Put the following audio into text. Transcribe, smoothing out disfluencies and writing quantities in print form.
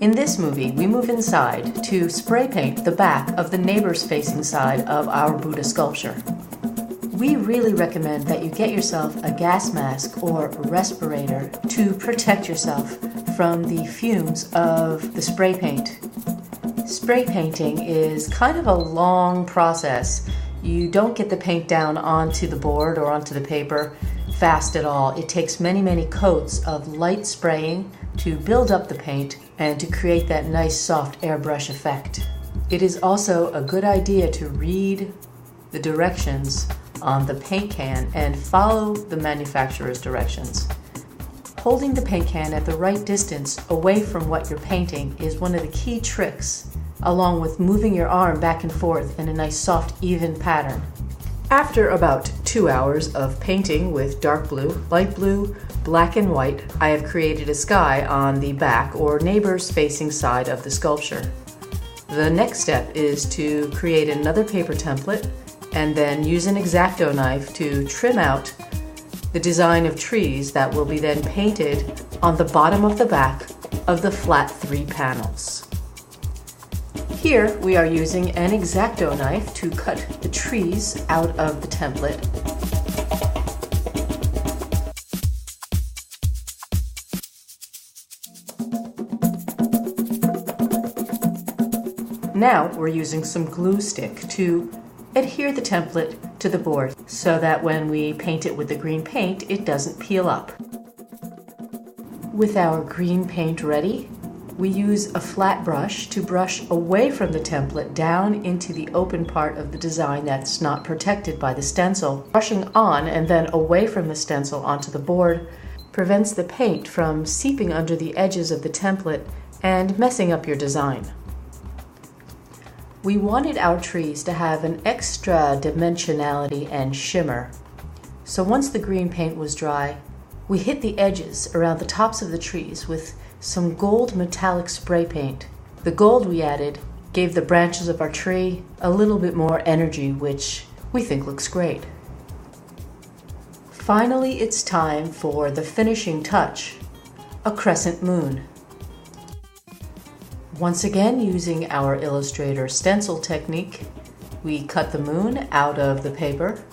In this movie, we move inside to spray paint the back of the neighbor's facing side of our Buddha sculpture. We really recommend that you get yourself a gas mask or respirator to protect yourself from the fumes of the spray paint. Spray painting is kind of a long process. You don't get the paint down onto the board or onto the paper fast at all. It takes many coats of light spraying to build up the paint and to create that nice soft airbrush effect. It is also a good idea to read the directions on the paint can and follow the manufacturer's directions. Holding the paint can at the right distance away from what you're painting is one of the key tricks, along with moving your arm back and forth in a nice soft even pattern. After about 2 hours of painting with dark blue, light blue, black and white, I have created a sky on the back or neighbor's facing side of the sculpture. The next step is to create another paper template and then use an X-Acto knife to trim out the design of trees that will be then painted on the bottom of the back of the flat 3 panels. Here we are using an X-Acto knife to cut the trees out of the template. Now we're using some glue stick to adhere the template to the board so that when we paint it with the green paint, it doesn't peel up. With our green paint ready, we use a flat brush to brush away from the template down into the open part of the design that's not protected by the stencil. Brushing on and then away from the stencil onto the board prevents the paint from seeping under the edges of the template and messing up your design. We wanted our trees to have an extra dimensionality and shimmer. So once the green paint was dry, we hit the edges around the tops of the trees with some gold metallic spray paint. The gold we added gave the branches of our tree a little bit more energy, which we think looks great. Finally, it's time for the finishing touch, a crescent moon. Once again, using our Illustrator stencil technique, we cut the moon out of the paper